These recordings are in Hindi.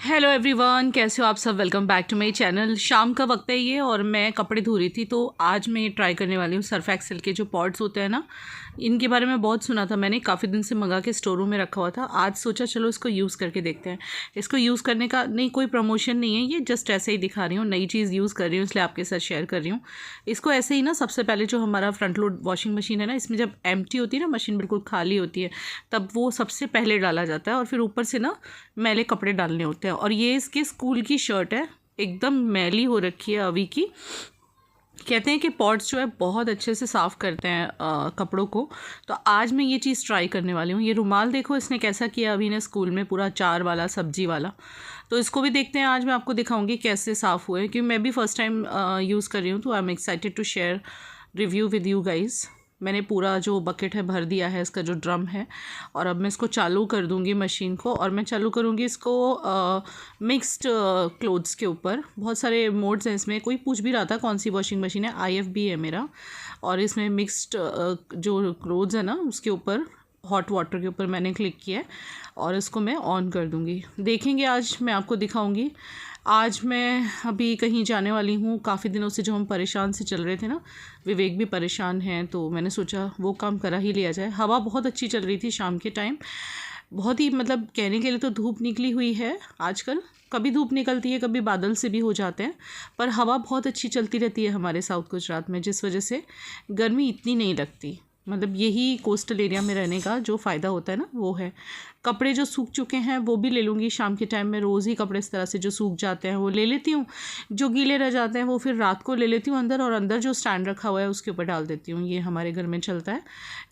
हेलो एवरीवन, कैसे हो आप सब। Welcome back to my channel. शाम का वक्त है ये और मैं कपड़े धो रही थी, तो आज मैं ट्राई करने वाली हूँ सर्फ एक्सेल के जो पॉड्स होते हैं ना, इनके बारे में बहुत सुना था मैंने, काफ़ी दिन से मंगा के स्टोर रूम में रखा हुआ था। आज सोचा चलो इसको यूज़ करके देखते हैं। इसको यूज़ करने का नहीं, कोई प्रमोशन नहीं है, ये जस्ट ऐसे ही दिखा रही हूँ, नई चीज़ यूज़ कर रही हूँ इसलिए आपके साथ शेयर कर रही हूँ। इसको ऐसे ही ना, सबसे पहले जो हमारा फ्रंट लोड वॉशिंग मशीन है ना, इसमें जब एम्प्टी होती है ना, मशीन बिल्कुल खाली होती है, तब वो सबसे पहले डाला जाता है और फिर ऊपर से ना मैले कपड़े डालने होते हैं। और ये इसके स्कूल की शर्ट है, एकदम मैली हो रखी है अभी की। कहते हैं कि पॉट्स जो है बहुत अच्छे से साफ़ करते हैं कपड़ों को, तो आज मैं ये चीज़ ट्राई करने वाली हूँ। ये रुमाल देखो इसने कैसा किया अभी ने स्कूल में, पूरा अचार वाला, सब्जी वाला। तो इसको भी देखते हैं, आज मैं आपको दिखाऊंगी कैसे साफ़ हुए, क्योंकि मैं भी फ़र्स्ट टाइम यूज़ कर रही हूँ, तो I am excited to share review with you guys. मैंने पूरा जो बकेट है भर दिया है, इसका जो ड्रम है, और अब मैं इसको चालू कर दूंगी मशीन को, और मैं चालू करूंगी इसको मिक्स्ड क्लोथ्स के ऊपर। बहुत सारे मोड्स हैं इसमें, कोई पूछ भी रहा था कौन सी वॉशिंग मशीन है, IFB है मेरा, और इसमें मिक्स्ड जो क्लोथ्स है ना उसके ऊपर हॉट वाटर के ऊपर मैंने क्लिक किया है, और इसको मैं ऑन कर दूंगी। देखेंगे, आज मैं आपको दिखाऊंगी। आज मैं अभी कहीं जाने वाली हूँ, काफ़ी दिनों से जो हम परेशान से चल रहे थे ना, विवेक भी परेशान है, तो मैंने सोचा वो काम करा ही लिया जाए। हवा बहुत अच्छी चल रही थी शाम के टाइम, बहुत ही, मतलब कहने के लिए तो धूप निकली हुई है आजकल। कभी धूप निकलती है, कभी बादल से भी हो जाते हैं, पर हवा बहुत अच्छी चलती रहती है हमारे साउथ गुजरात में, जिस वजह से गर्मी इतनी नहीं लगती। मतलब यही कोस्टल एरिया में रहने का जो फ़ायदा होता है ना, वो है। कपड़े जो सूख चुके हैं वो भी ले लूँगी शाम के टाइम में। रोज़ ही कपड़े इस तरह से जो सूख जाते हैं वो ले लेती हूँ, जो गीले रह जाते हैं वो फिर रात को ले लेती हूँ अंदर, और अंदर जो स्टैंड रखा हुआ है उसके ऊपर डाल देती हूँ। ये हमारे घर में चलता है।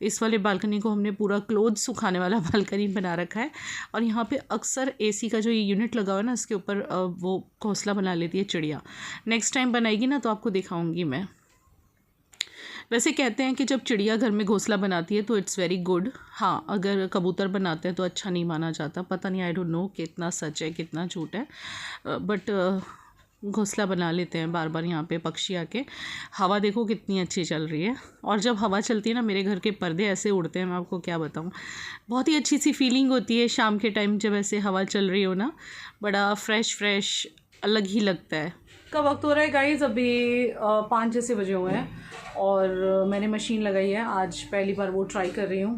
इस वाले बालकनी को हमने पूरा क्लोथ सुखाने वाला बालकनी बना रखा है, और यहाँ पर अक्सर AC का जो ये यूनिट लगा हुआ है ना, इसके ऊपर वो घोंसला बना लेती है चिड़िया। नेक्स्ट टाइम बनाएगी ना तो आपको दिखाऊँगी मैं। वैसे कहते हैं कि जब चिड़िया घर में घोंसला बनाती है तो इट्स वेरी गुड। हाँ, अगर कबूतर बनाते हैं तो अच्छा नहीं माना जाता। पता नहीं, आई डोंट नो कितना सच है कितना झूठ है, बट घोंसला बना लेते हैं बार बार यहाँ पे पक्षी आके। हवा देखो कितनी अच्छी चल रही है, और जब हवा चलती है ना, मेरे घर के पर्दे ऐसे उड़ते हैं, मैं आपको क्या बताऊँ। बहुत ही अच्छी सी फीलिंग होती है शाम के टाइम जब ऐसे हवा चल रही हो ना, बड़ा फ्रेश अलग ही लगता है। का वक्त हो रहा है गाइज़, अभी 5 जैसे बजे हुए हैं, और मैंने मशीन लगाई है। आज पहली बार वो ट्राई कर रही हूँ,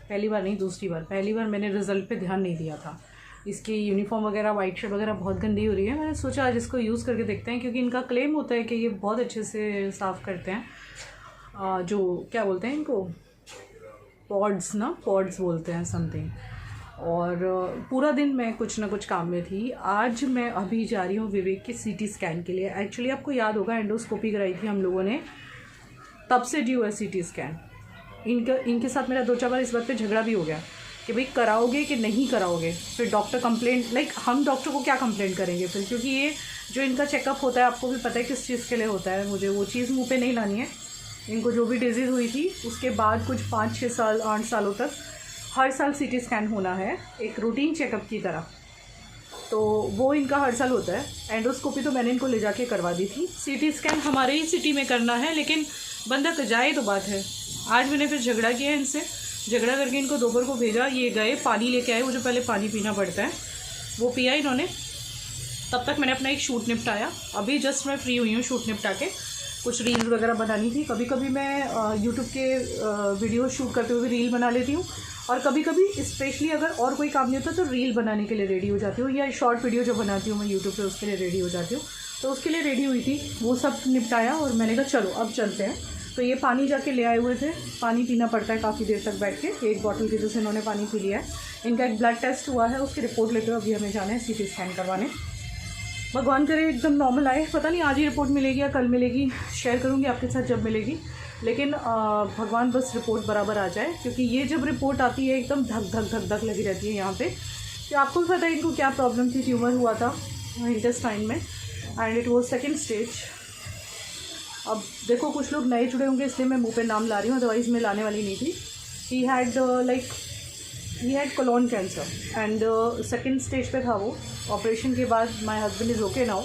पहली बार नहीं दूसरी बार। पहली बार मैंने रिज़ल्ट पे ध्यान नहीं दिया था। इसकी यूनिफॉर्म वगैरह, वाइट शर्ट वगैरह बहुत गंदी हो रही है। मैंने सोचा आज इसको यूज़ करके देखते हैं, क्योंकि इनका क्लेम होता है कि ये बहुत अच्छे से साफ़ करते हैं। जो क्या बोलते हैं इनको, पॉड्स ना, पॉड्स बोलते हैं समथिंग। और पूरा दिन मैं कुछ ना कुछ काम में थी। आज मैं अभी जा रही हूँ विवेक के CT स्कैन के लिए। एक्चुअली आपको याद होगा, एंडोस्कोपी कराई थी हम लोगों ने, तब से ड्यू है CT स्कैन। इनके साथ मेरा 2-4 बार इस बात पे झगड़ा भी हो गया कि भाई कराओगे कि नहीं कराओगे। फिर डॉक्टर कंप्लेंट, हम डॉक्टर को क्या कंप्लेंट करेंगे फिर, क्योंकि ये जो इनका चेकअप होता है आपको भी पता है किस चीज़ के लिए होता है। मुझे वो चीज़ मुँह पे नहीं लानी है। इनको जो भी डिजीज़ हुई थी उसके बाद कुछ 5-6 साल 8 सालों तक हर साल CT स्कैन होना है, एक रूटीन चेकअप की तरह। तो वो इनका हर साल होता है। एंडोस्कोपी तो मैंने इनको ले जाके करवा दी थी। CT स्कैन हमारे ही सिटी में करना है, लेकिन बंदा तो जाए तो बात है। आज मैंने फिर झगड़ा किया इनसे, झगड़ा करके इनको दोपहर को भेजा। ये गए पानी लेके आए, वो जो पहले पानी पीना पड़ता है वो पिया इन्होंने। तब तक मैंने अपना एक शूट निपटाया। अभी जस्ट मैं फ्री हुई हूँ शूट निपटा के। कुछ रील्स वगैरह बनानी थी। कभी कभी मैं यूट्यूब के वीडियो शूट करते हुए रील बना लेती हूँ, और कभी कभी स्पेशली अगर और कोई काम नहीं होता तो रील बनाने के लिए रेडी हो जाती हूँ, या शॉर्ट वीडियो जो बनाती हूँ मैं यूट्यूब पे उसके लिए रेडी हो जाती हूँ। तो उसके लिए रेडी हुई थी, वो सब निपटाया, और मैंने कहा चलो अब चलते हैं। तो ये पानी जाके ले आए हुए थे। पानी पीना पड़ता है काफ़ी देर तक बैठ के, 1 बॉटल की जैसे इन्होंने पानी पी लिया है। इनका एक ब्लड टेस्ट हुआ है, उसकी रिपोर्ट लेते हुए अभी हमें जाना है CT स्कैन करवाने। भगवान करे एकदम नॉर्मल आए। पता नहीं आज ही रिपोर्ट मिलेगी या कल मिलेगी, शेयर करूँगी आपके साथ जब मिलेगी। लेकिन भगवान बस रिपोर्ट बराबर आ जाए, क्योंकि ये जब रिपोर्ट आती है एकदम धक धक लगी रहती है यहाँ पे। तो आपको भी पता है इनको क्या प्रॉब्लम थी, ट्यूमर हुआ था इंटेस्टाइन में, and it was 2nd stage. अब देखो, कुछ लोग नए जुड़े होंगे इसलिए मैं मुँह पे नाम ला रही हूँ, अदरवाइज़ मैं लाने वाली नहीं थी। He had colon cancer, and 2nd stage पे था वो। ऑपरेशन के बाद my husband is okay now.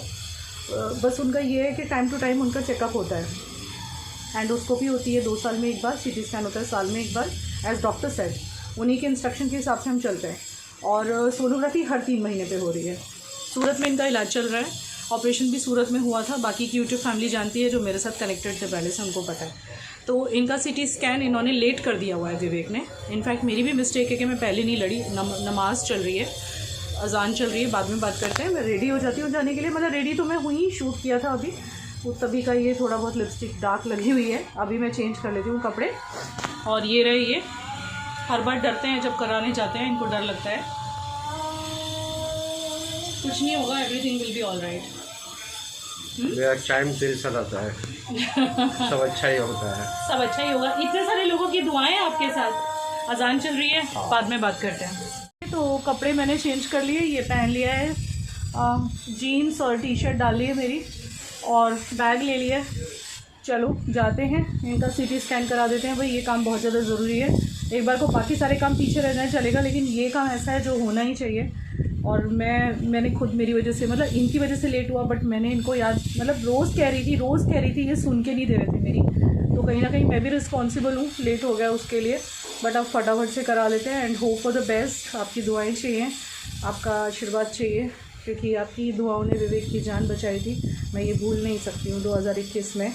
बस उनका ये है कि टाइम टू टाइम उनका चेकअप होता है। एंडोस्कोपी होती है 2 साल में एक बार, CT स्कैन होता है साल में एक बार, एज डॉक्टर सेड। उन्हीं के इंस्ट्रक्शन के हिसाब से हम चलते हैं। और सोनोग्राफी हर 3 महीने पे हो रही है। सूरत में इनका इलाज चल रहा है, ऑपरेशन भी सूरत में हुआ था। बाकी की यूट्यूब फैमिली जानती है, जो मेरे साथ कनेक्टेड थे पहले से, उनको पता है। तो इनका सिटी स्कैन इन्होंने लेट कर दिया हुआ है विवेक ने। इनफैक्ट मेरी भी मिस्टेक है कि मैं पहले नहीं लड़ी। नमाज चल रही है, अजान चल रही है, बाद में बात करते हैं। मैं रेडी हो जाती हूँ जाने के लिए। मतलब रेडी तो मैं हुई, शूट किया था अभी, वो तभी का ये थोड़ा बहुत लिपस्टिक डार्क लगी हुई है। अभी मैं चेंज कर लेती हूँ कपड़े। और ये रहे, ये हर बार डरते हैं जब कराने जाते हैं, इनको डर लगता है। कुछ नहीं होगा, everything will be all right. मेरा टाइम दिल सा रहता है। सब अच्छा ही होता है, सब अच्छा ही होगा। इतने सारे लोगों की दुआएं आपके साथ। अजान चल रही है, बाद में बात करते हैं। तो कपड़े मैंने चेंज कर लिए, ये पहन लिया है, जीन्स और टी शर्ट डाल ली है मेरी, और बैग ले लिया। चलो जाते हैं, इनका सीटी स्कैन करा देते हैं। भाई ये काम बहुत ज़्यादा ज़रूरी है। एक बार को बाकी सारे काम पीछे रह जाए चलेगा, लेकिन ये काम ऐसा है जो होना ही चाहिए। और मैंने खुद मेरी वजह से, मतलब इनकी वजह से लेट हुआ, बट मैंने इनको याद, मतलब रोज़ कह रही थी, ये सुन के नहीं दे रहे थे मेरी। तो कहीं ना कहीं मैं भी रिस्पॉन्सिबल हूँ, लेट हो गया उसके लिए। बट अब फटाफट से करा लेते हैं। And hope for the best. आपकी दुआएं चाहिए, आपका आशीर्वाद चाहिए, क्योंकि आपकी दुआओं ने विवेक की जान बचाई थी। मैं ये भूल नहीं सकती हूँ। 2021 में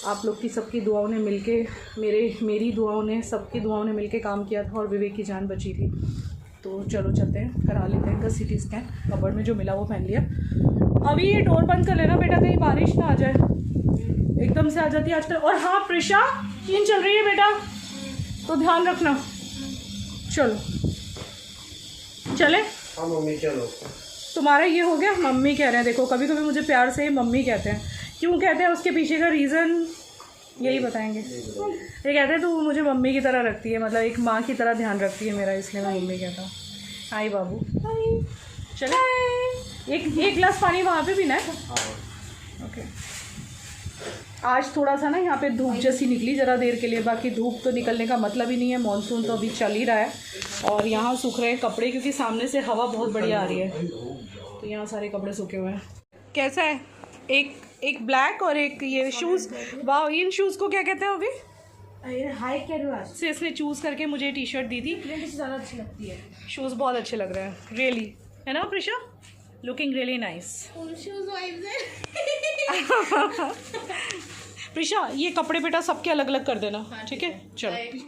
आप लोग की सबकी दुआओं ने मिलके, मेरी दुआओं ने, सबकी दुआओं ने मिलके काम किया था और विवेक की जान बची थी। तो चलो चलते हैं, करा लेते हैं इनका सीटी स्कैन। कबर्ड में जो मिला वो पहन लिया। अभी ये डोर बंद कर लेना बेटा, कहीं बारिश ना आ जाए, एकदम से आ जाती है आजकल। और हाँ प्रिशा, टीन चल रही है बेटा, तो ध्यान रखना। चलो चले। हाँ मम्मी चलो। तुम्हारा ये हो गया, मम्मी कह रहे हैं। देखो कभी कभी मुझे प्यार से मम्मी कहते हैं, क्यों कहते हैं उसके पीछे का रीज़न यही बताएंगे। ये कहते हैं तू मुझे मम्मी की तरह रखती है, मतलब एक माँ की तरह ध्यान रखती है मेरा, इसलिए मैं मम्मी कहता हूँ। हाय बाबू, चले। एक गिलास पानी वहाँ पे पीना है। ओके। आज थोड़ा सा ना यहाँ पे धूप जैसी निकली ज़रा देर के लिए, बाकी धूप तो निकलने का मतलब ही नहीं है। मानसून तो अभी चल ही रहा है और यहाँ सूख रहे हैं कपड़े, क्योंकि सामने से हवा बहुत बढ़िया आ रही है। तो यहाँ सारे कपड़े सूखे हुए हैं। कैसा है? एक ब्लैक और एक ये शूज़। वाह, इन शूज़ को क्या कहते हैं अभी? हाई कैनवास से इसने चूज़ करके मुझे टी शर्ट दी थी। ज़्यादा अच्छी लगती है। शूज़ बहुत अच्छे लग रहे हैं, रियली, है ना Prisha? Looking really nice. Prisha ये कपड़े बेटा सबके अलग अलग कर देना, ठीक है? चलो।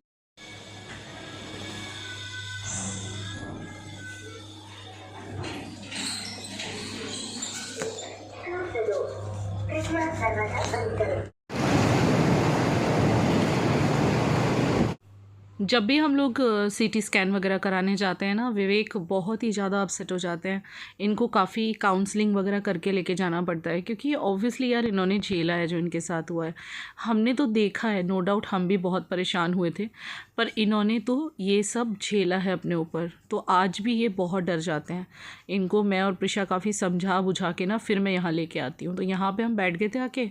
जब भी हम लोग सीटी स्कैन वगैरह कराने जाते हैं ना, विवेक बहुत ही ज़्यादा अपसेट हो जाते हैं। इनको काफ़ी काउंसलिंग वगैरह करके लेके जाना पड़ता है, क्योंकि ऑब्वियसली यार इन्होंने झेला है जो इनके साथ हुआ है। हमने तो देखा है, नो डाउट हम भी बहुत परेशान हुए थे, पर इन्होंने तो ये सब झेला है अपने ऊपर, तो आज भी ये बहुत डर जाते हैं। इनको मैं और प्रिशा काफ़ी समझा बुझा के ना फिर मैं यहाँ लेके आती हूँ। तो यहाँ पर हम बैठ गए थे आके,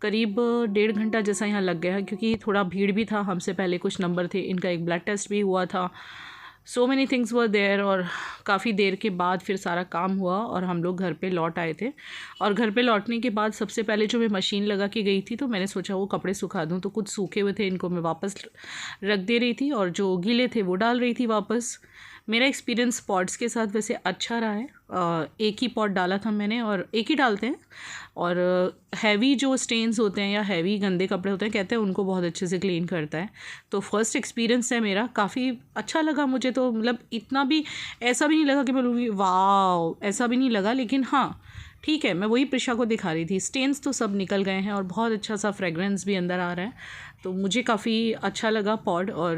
करीब 1.5 घंटा जैसा यहाँ लग गया है, क्योंकि थोड़ा भीड़ भी था। हमसे पहले कुछ नंबर थे, इनका एक ब्लड टेस्ट भी हुआ था। So many things were there. और काफ़ी देर के बाद फिर सारा काम हुआ और हम लोग घर पे लौट आए थे। और घर पे लौटने के बाद सबसे पहले जो मैं मशीन लगा के गई थी, तो मैंने सोचा वो कपड़े सुखा दूँ। तो कुछ सूखे हुए थे, इनको मैं वापस रख दे रही थी, और जो गीले थे वो डाल रही थी वापस। मेरा एक्सपीरियंस पॉट्स के साथ वैसे अच्छा रहा है। एक ही पॉट डाला था मैंने, और एक ही डालते हैं। और हैवी जो स्टेन्स होते हैं या हैवी गंदे कपड़े होते हैं, कहते हैं उनको बहुत अच्छे से क्लीन करता है। तो फर्स्ट एक्सपीरियंस है मेरा, काफ़ी अच्छा लगा मुझे। तो मतलब इतना भी ऐसा भी नहीं लगा कि मैं बोलूँगी वाव, ऐसा भी नहीं लगा। लेकिन हाँ ठीक है, मैं वही प्रिशा को दिखा रही थी, स्टेन्स तो सब निकल गए हैं और बहुत अच्छा सा फ्रेगरेंस भी अंदर आ रहा है। तो मुझे काफ़ी अच्छा लगा पॉड। और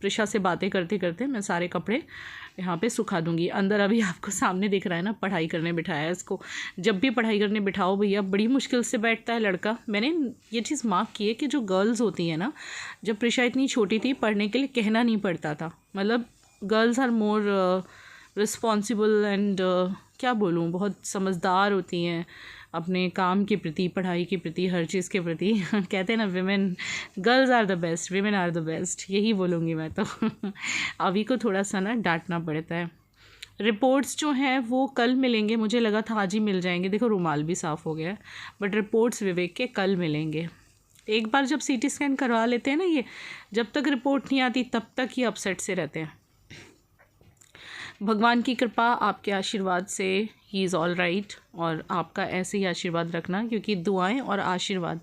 प्रिशा से बातें करते करते मैं सारे कपड़े यहाँ पे सुखा दूँगी। अंदर अभी आपको सामने दिख रहा है ना, पढ़ाई करने बिठाया है इसको। जब भी पढ़ाई करने बिठाओ भैया, बड़ी मुश्किल से बैठता है लड़का। मैंने ये चीज़ मार्क की है कि जो गर्ल्स होती हैं ना, जब प्रिशा इतनी छोटी थी पढ़ने के लिए कहना नहीं पड़ता था। मतलब girls are more responsible and क्या बोलूँ, बहुत समझदार होती हैं अपने काम के प्रति, पढ़ाई के प्रति, हर चीज़ के प्रति। कहते हैं ना women, girls are the best, women are the best, यही बोलूँगी मैं तो। अभी को थोड़ा सा ना डांटना पड़ता है। रिपोर्ट्स जो हैं वो कल मिलेंगे, मुझे लगा था आज ही मिल जाएंगे। देखो रुमाल भी साफ़ हो गया है, बट रिपोर्ट्स विवेक के कल मिलेंगे। एक बार जब सीटी स्कैन करवा लेते हैं ना, ये जब तक रिपोर्ट नहीं आती तब तक ही अपसेट से रहते हैं। भगवान की कृपा, आपके आशीर्वाद से ही इज़ ऑल राइट। और आपका ऐसे ही आशीर्वाद रखना, क्योंकि दुआएं और आशीर्वाद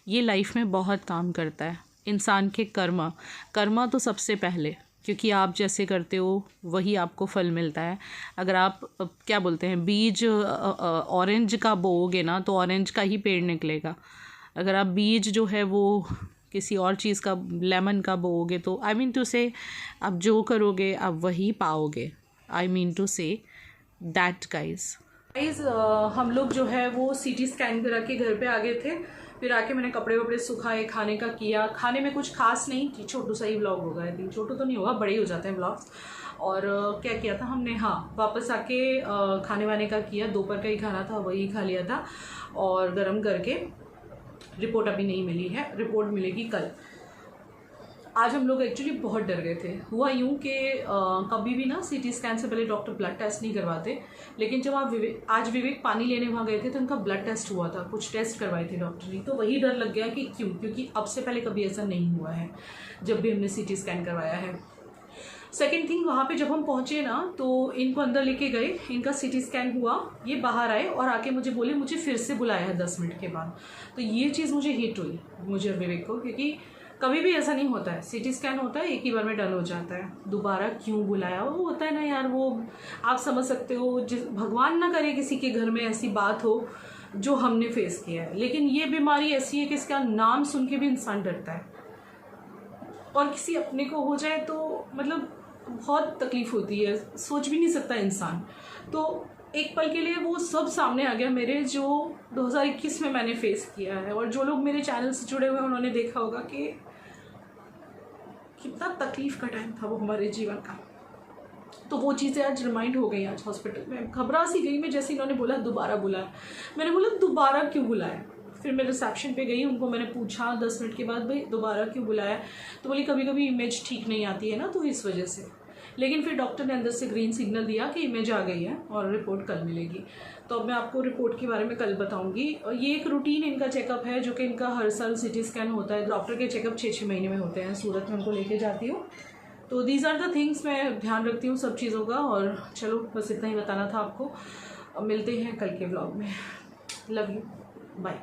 ये लाइफ में बहुत काम करता है। इंसान के कर्मा तो सबसे पहले, क्योंकि आप जैसे करते हो वही आपको फल मिलता है। अगर आप क्या बोलते हैं, बीज ऑरेंज का बोओगे ना तो ऑरेंज का ही पेड़ निकलेगा। अगर आप बीज जो है वो किसी और चीज़ का, लेमन का बोओगे, तो आई मीन टू से आप जो करोगे आप वही पाओगे। I mean to say that guys. हम लोग जो है वो सीटी स्कैन करा के घर पे आ गए थे। फिर आके मैंने कपड़े वपड़े सुखाए, खाने का किया। खाने में कुछ खास नहीं, छोटू सा ही व्लॉग होगा। आई थिंक छोटू तो नहीं होगा, बड़े ही हो जाते हैं व्लॉग्स। और क्या किया था हमने, हाँ, वापस आके खाने वाने का किया। दोपहर का ही खाना था, वही खा लिया था और गर्म करके। रिपोर्ट अभी नहीं मिली है, रिपोर्ट मिलेगी कल। आज हम लोग एक्चुअली बहुत डर गए थे। हुआ यूँ कि कभी भी ना सीटी स्कैन से पहले डॉक्टर ब्लड टेस्ट नहीं करवाते, लेकिन जब आप आज विवेक पानी लेने वहाँ गए थे तो उनका ब्लड टेस्ट हुआ था, कुछ टेस्ट करवाए थे डॉक्टर ने। तो वही डर लग गया कि क्यों, क्योंकि अब से पहले कभी ऐसा नहीं हुआ है जब भी हमने सीटी स्कैन करवाया है। सेकेंड थिंग, वहाँ पे जब हम पहुँचे ना तो इनको अंदर लेके गए, इनका सीटी स्कैन हुआ, ये बाहर आए और आके मुझे बोले मुझे फिर से बुलाया है 10 मिनट के बाद। तो ये चीज़ मुझे हिट हुई, मुझे और विवेक को, क्योंकि कभी भी ऐसा नहीं होता है। सीटी स्कैन होता है, एक ही बार में डन हो जाता है। दोबारा क्यों बुलाया, वो होता है ना यार, वो आप समझ सकते हो। जिस भगवान ना करे किसी के घर में ऐसी बात हो जो हमने फेस किया है, लेकिन ये बीमारी ऐसी है कि इसका नाम सुन के भी इंसान डरता है। और किसी अपने को हो जाए तो मतलब बहुत तकलीफ होती है, सोच भी नहीं सकता इंसान। तो एक पल के लिए वो सब सामने आ गया मेरे, जो 2021 में मैंने फेस किया है। और जो लोग मेरे चैनल से जुड़े हुए हैं उन्होंने देखा होगा कि कितना तकलीफ का टाइम था वो हमारे जीवन का। तो वो चीज़ें आज रिमाइंड हो गई। आज हॉस्पिटल में घबरा सी गई मैं, जैसे इन्होंने बोला दोबारा बुलाया। मैंने बोला दोबारा क्यों बुलाया। फिर मैं रिसेप्शन पे गई, उनको मैंने पूछा 10 मिनट के बाद, भाई दोबारा क्यों बुलाया। तो बोली कभी कभी इमेज ठीक नहीं आती है ना, तो इस वजह से। लेकिन फिर डॉक्टर ने अंदर से ग्रीन सिग्नल दिया कि इमेज आ गई है और रिपोर्ट कल मिलेगी। तो अब मैं आपको रिपोर्ट के बारे में कल बताऊंगी। और ये एक रूटीन इनका चेकअप है, जो कि इनका हर साल सीटी स्कैन होता है। डॉक्टर के चेकअप 6-6 महीने में होते हैं। सूरत में उनको लेके जाती हूँ। तो दीज आर द थिंग्स, मैं ध्यान रखती हूँ सब चीज़ों का। और चलो बस इतना ही बताना था आपको। मिलते हैं कल के व्लॉग में। Love you, bye.